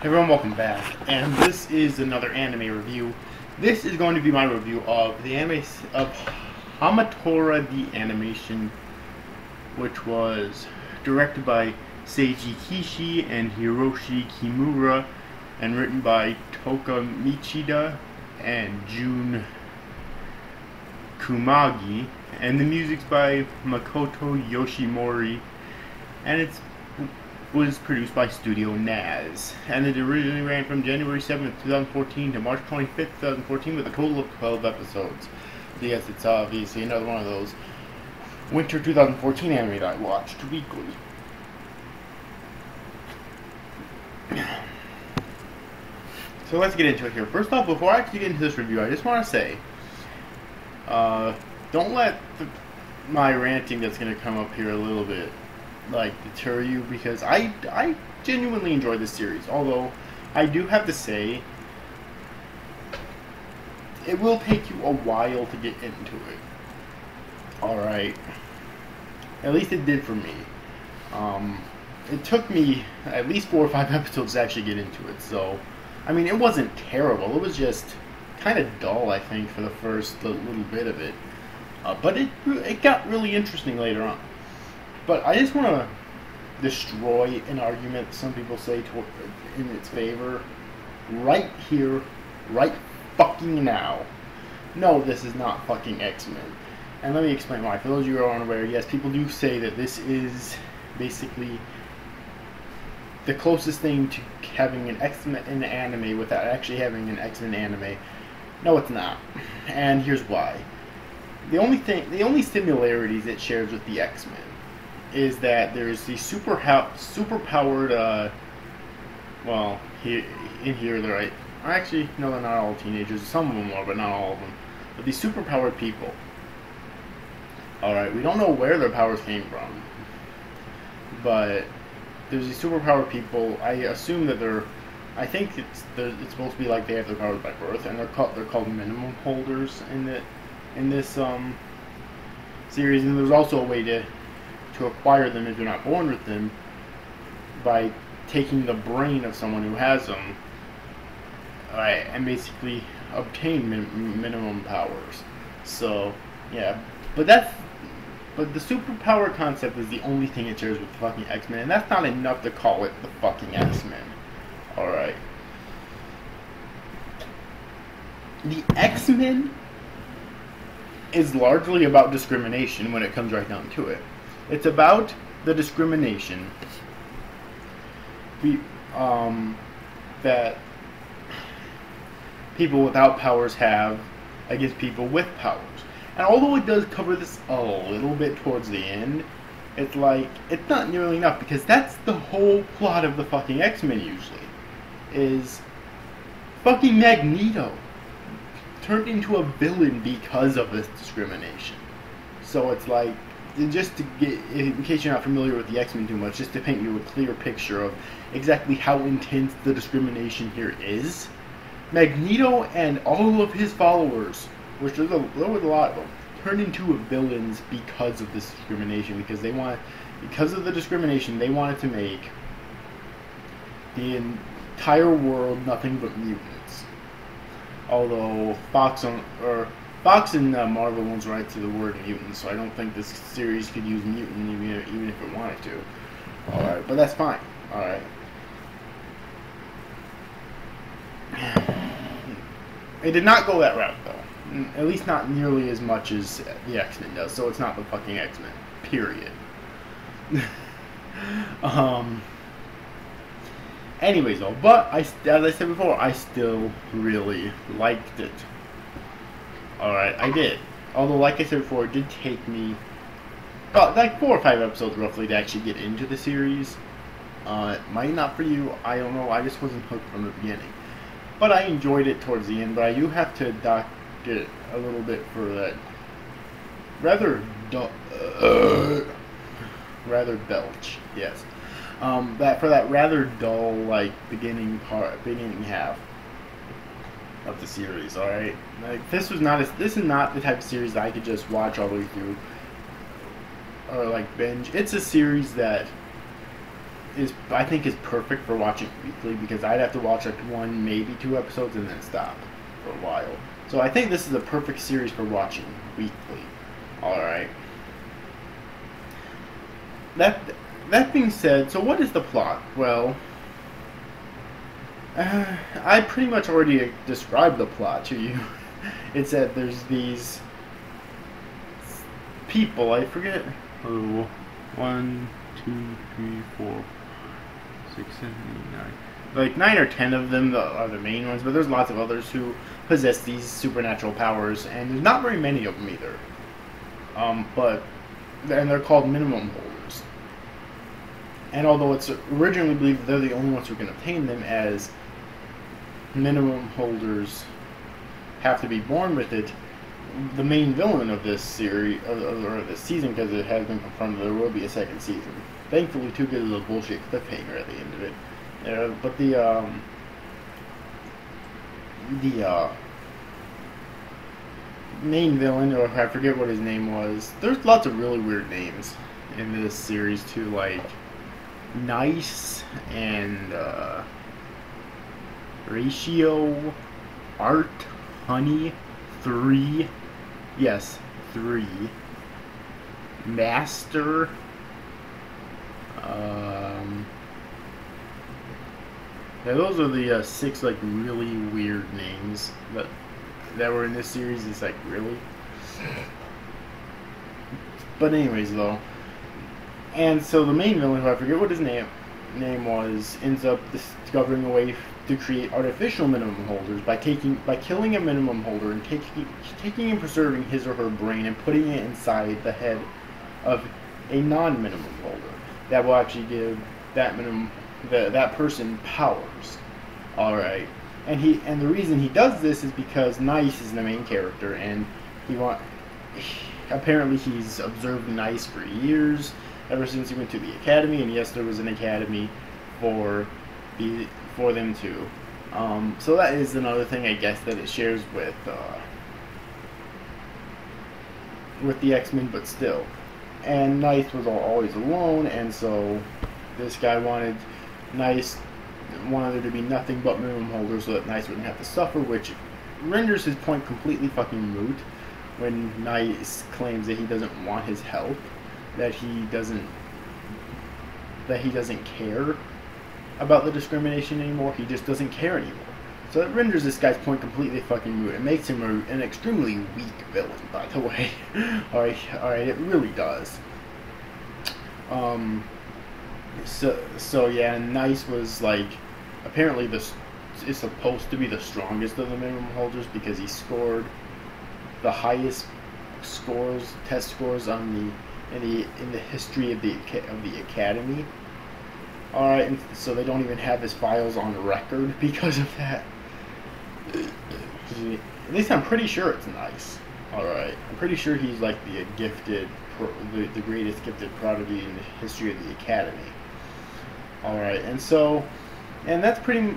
Everyone, welcome back, and this is another anime review. This is going to be my review of the anime of Hamatora the Animation, which was directed by Seiji Kishi and Hiroshi Kimura, and written by Toka Michida and Jun Kumagi, and the music's by Makoto Yoshimori, and it was produced by Studio Naz, and it originally ran from January 7th, 2014 to March 25th, 2014 with a total of 12 episodes. So yes, it's obviously another one of those winter 2014 anime that I watched weekly. So let's get into it here. First off, before I actually get into this review, I just want to say, don't let my ranting that's going to come up here a little bit deter you, because I genuinely enjoy this series, although I do have to say it will take you a while to get into it. Alright. At least it did for me. It took me at least 4 or 5 episodes to actually get into it, so I mean, it wasn't terrible, it was just kind of dull, I think, for the first little bit of it. But it got really interesting later on. But I just want to destroy an argument some people say in its favor right here, right fucking now. No, this is not fucking X-Men. And let me explain why. For those of you who are unaware, yes, people do say that this is basically the closest thing to having an X-Men anime without actually having an X-Men anime. No, it's not. And here's why. The only similarities it shares with the X-Men is that there's the super powered, well, in here they're actually, no, they're not all teenagers. Some of them are, but not all of them. But these super powered people. Alright, we don't know where their powers came from, but there's these super powered people. I assume that I think it's supposed to be like they have their powers by birth, and they're called minimum holders in this series. And there's also a way to acquire them if you're not born with them, by taking the brain of someone who has them, and basically obtain minimum powers. So yeah, but the superpower concept is the only thing it shares with the fucking X-Men, and that's not enough to call it the fucking X-Men. Alright. The X-Men is largely about discrimination when it comes right down to it. It's about the discrimination that people without powers have against people with powers. And although it does cover this a little bit towards the end, it's not nearly enough, because that's the whole plot of the fucking X-Men usually. Is fucking Magneto turned into a villain because of this discrimination. So it's just to get, in case you're not familiar with the X-Men too much, just to paint you a clear picture of exactly how intense the discrimination here is. Magneto and all of his followers, which there was a lot of them, turned into villains because of this discrimination, because of the discrimination they wanted to make the entire world nothing but mutants. Although Fox and Marvel owns right to the word mutant, so I don't think this series could use mutant even if it wanted to. Alright, but that's fine. Alright. It did not go that route, though. At least not nearly as much as the X-Men does, so it's not the fucking X-Men. Period. Anyways, though, but as I said before, I still really liked it. Alright, I did. Although, like I said before, it did take me about 4 or 5 episodes roughly to actually get into the series. It might not for you, I don't know, I just wasn't hooked from the beginning. But I enjoyed it towards the end, but I do have to dock it a little bit for that rather belch, yes. For that rather dull, beginning half of the series. All right, this is not the type of series that I could just watch all the way through or binge. It's a series that I think is perfect for watching weekly, because I'd have to watch like 1, maybe 2 episodes and then stop for a while. So I think this is a perfect series for watching weekly. All right. That being said, so what is the plot? Well, I pretty much already described the plot to you. It's that there's these people, I forget who. 1, 2, 3, 4, 6, 7, 8, 9. Like 9 or 10 of them are the main ones, but there's lots of others who possess these supernatural powers, and there's not very many of them either. And they're called minimum holders. And although it's originally believed they're the only ones who can obtain them, as minimum holders have to be born with it, the main villain of this series, or this season, because it has been confirmed there will be a second season. Thankfully, too good is a bullshit cliffhanger at the end of it. But the main villain, or I forget what his name was. There's lots of really weird names in this series too, like Nice and Ratio, Art, Honey, 3, yes, 3, Master, yeah, those are the 6 like really weird names that were in this series. It's like, really? But anyways, though, and so the main villain, who I forget what his name was, ends up discovering a way to create artificial minimum holders by killing a minimum holder and taking and preserving his or her brain and putting it inside the head of a non-minimum holder that will actually give that person powers. All right, and the reason he does this is because Nice is the main character, and apparently he's observed Nice for years, ever since he went to the academy. And yes, there was an academy for them too. So that is another thing, I guess, that it shares with the X-Men, but still. And Nice was always alone, and so this guy wanted there to be nothing but minimum holders so that Nice wouldn't have to suffer, which renders his point completely fucking moot when Nice claims that he doesn't want his help, that he doesn't care about the discrimination anymore. He just doesn't care anymore. So it renders this guy's point completely fucking moot. It makes him an extremely weak villain, by the way. Alright, it really does. So yeah, Nice was like, apparently is supposed to be the strongest of the minimum holders, because he scored the highest test scores in the history of the academy. All right, and so they don't even have his files on record because of that. At least I'm pretty sure it's Nice. All right, I'm pretty sure he's like the greatest gifted prodigy in the history of the academy. All right, and that's pretty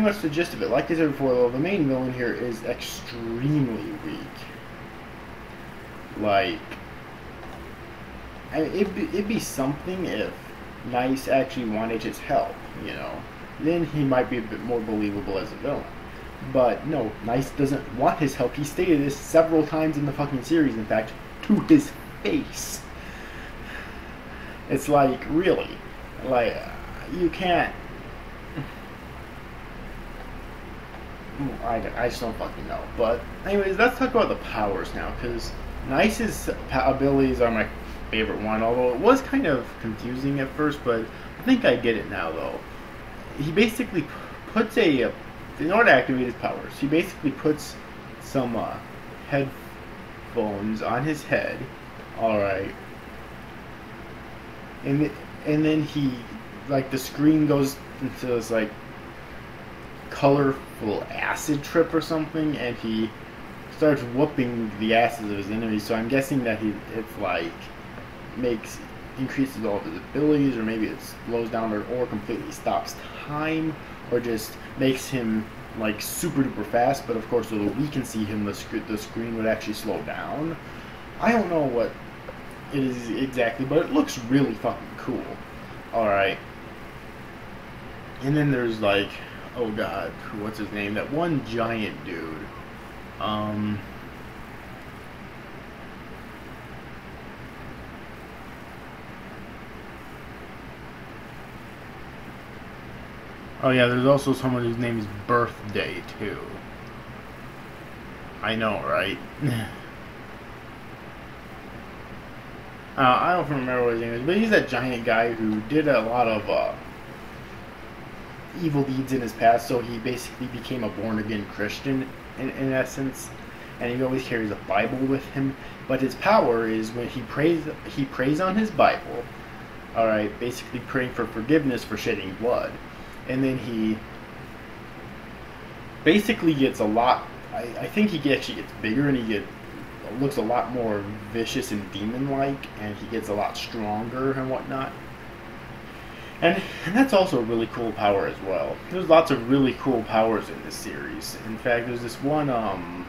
much the gist of it. Like I said before, though, the main villain here is extremely weak. Like, I mean, it'd be something if Nice actually wanted his help, you know. Then he might be a bit more believable as a villain. But no, Nice doesn't want his help. He stated this several times in the fucking series, in fact, to his face. It's like, really? Like, you can't... I just don't fucking know. But anyways, let's talk about the powers now, because Nice's abilities are my favorite one, although it was kind of confusing at first, but I think I get it now, though. He basically puts in order to activate his powers, he basically puts some headphones on his head, alright, and then he, like, the screen goes into this, like, colorful acid trip or something, and he starts whooping the asses of his enemies. So I'm guessing that it's like increases all of his abilities, or maybe it slows down or completely stops time, or just makes him like super duper fast. But of course, so that we can see him, the screen would actually slow down. I don't know what it is exactly, but it looks really fucking cool. Alright, And then there's like, oh god, what's his name? That one giant dude. Um, oh yeah, there's also someone whose name is Birthday too. I know, right? I don't remember what his name is, but he's that giant guy who did a lot of evil deeds in his past, so he basically became a born-again Christian in essence, and he always carries a Bible with him. But his power is when he prays on his Bible, alright, basically praying for forgiveness for shedding blood. And then he basically gets a lot, I think he actually gets bigger, and he looks a lot more vicious and demon-like, and he gets a lot stronger and whatnot. And that's also a really cool power as well. There's lots of really cool powers in this series. In fact, there's this one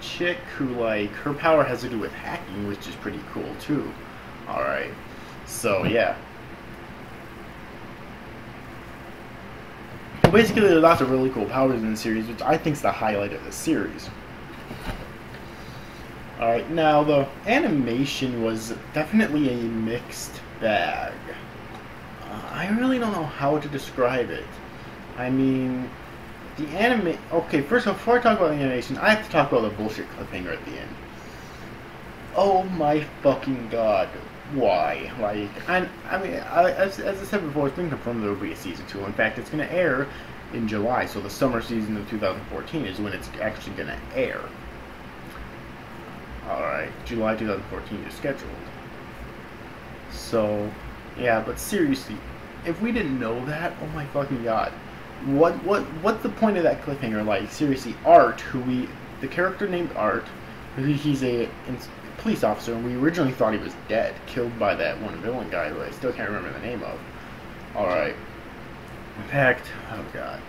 chick who, like, her power has to do with hacking, which is pretty cool too. Alright. So yeah. Basically, there's lots of really cool powers in the series, which I think is the highlight of the series. Alright, now the animation was definitely a mixed bag. I really don't know how to describe it. I mean, the anime... Okay, first of all, before I talk about the animation, I have to talk about the bullshit cliffhanger at the end. Oh my fucking god. Why? Like, I mean, as I said before, it's been confirmed there will be a season 2. In fact, it's going to air in July, so the summer season of 2014 is when it's actually going to air. Alright, July 2014 is scheduled. So, yeah, but seriously, if we didn't know that, oh my fucking god. What's the point of that cliffhanger? Like, seriously, Art, the character named Art, he's a police officer, and we originally thought he was dead, killed by that one villain guy who I still can't remember the name of. Alright. In fact, oh god.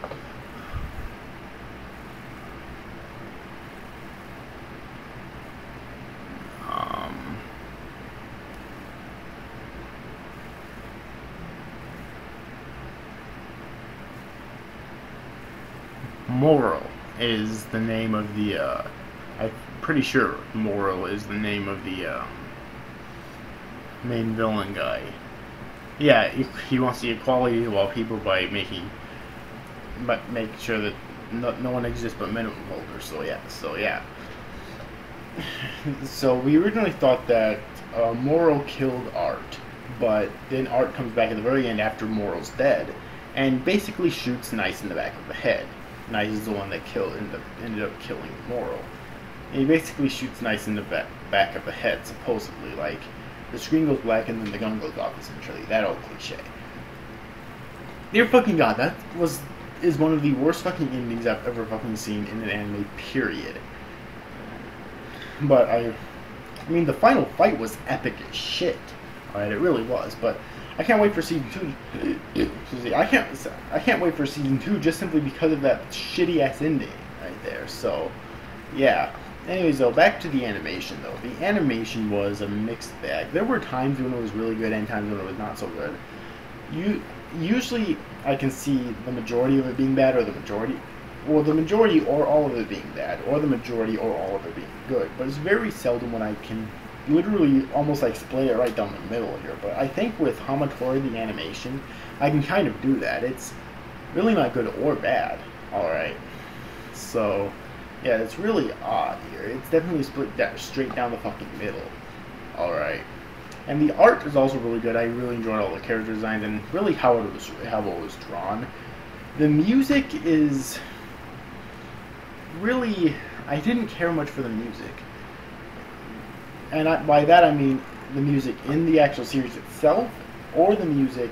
Moral is the name of the, I'm pretty sure Moral is the name of the, main villain guy. Yeah, he wants the equality of all people by make sure that no one exists but minimum holders. So yeah. So we originally thought that Moral killed Art, but then Art comes back at the very end after Moral's dead, and basically shoots Nice in the back of the head. Nice is the one that ended up killing Moral. And he basically shoots Nice in the back of the head, supposedly. Like, the screen goes black and then the gun goes off, essentially. That old cliche. Dear fucking god, that is one of the worst fucking endings I've ever fucking seen in an anime, period. But I mean, the final fight was epic as shit. Alright, it really was, but I can't wait for season 2. I can't wait for season 2 just simply because of that shitty ass ending right there. So, yeah. Anyways, though, back to the animation, though. The animation was a mixed bag. There were times when it was really good and times when it was not so good. Usually, I can see the majority of it being bad, or the majority or all of it being bad, or the majority or all of it being good. But it's very seldom when I can literally almost like split it right down the middle here. But I think with Hamatora, the animation, I can kind of do that. It's really not good or bad. Alright. So, yeah, it's really odd here. It's definitely split straight down the fucking middle. Alright. And the art is also really good. I really enjoyed all the character designs and really how it was drawn. The music is really... I didn't care much for the music. And by that I mean the music in the actual series itself, or the music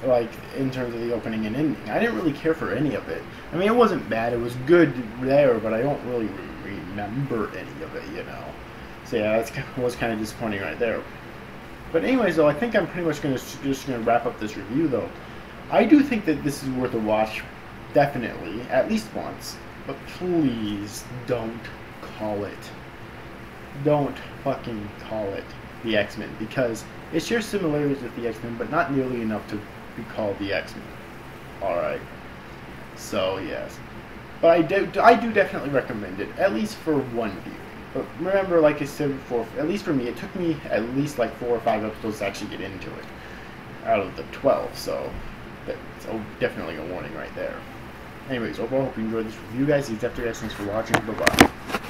like in terms of the opening and ending. I didn't really care for any of it. I mean, it wasn't bad, it was good there, but I don't really remember any of it, you know. So yeah, that was kind of disappointing right there. But anyways, though, I think I'm pretty much just gonna wrap up this review, though. I do think that this is worth a watch, definitely, at least once. But please don't call it. Don't fucking call it the X-Men, because it shares similarities with the X-Men, but not nearly enough to be called the X-Men. Alright. So, yes. But I do definitely recommend it, at least for one viewing. But remember, like I said before, at least for me, it took me at least like 4 or 5 episodes to actually get into it, out of the 12, so that's definitely a warning right there. Anyways, overall, hope you enjoyed this review, guys. Thanks for watching. Bye-bye.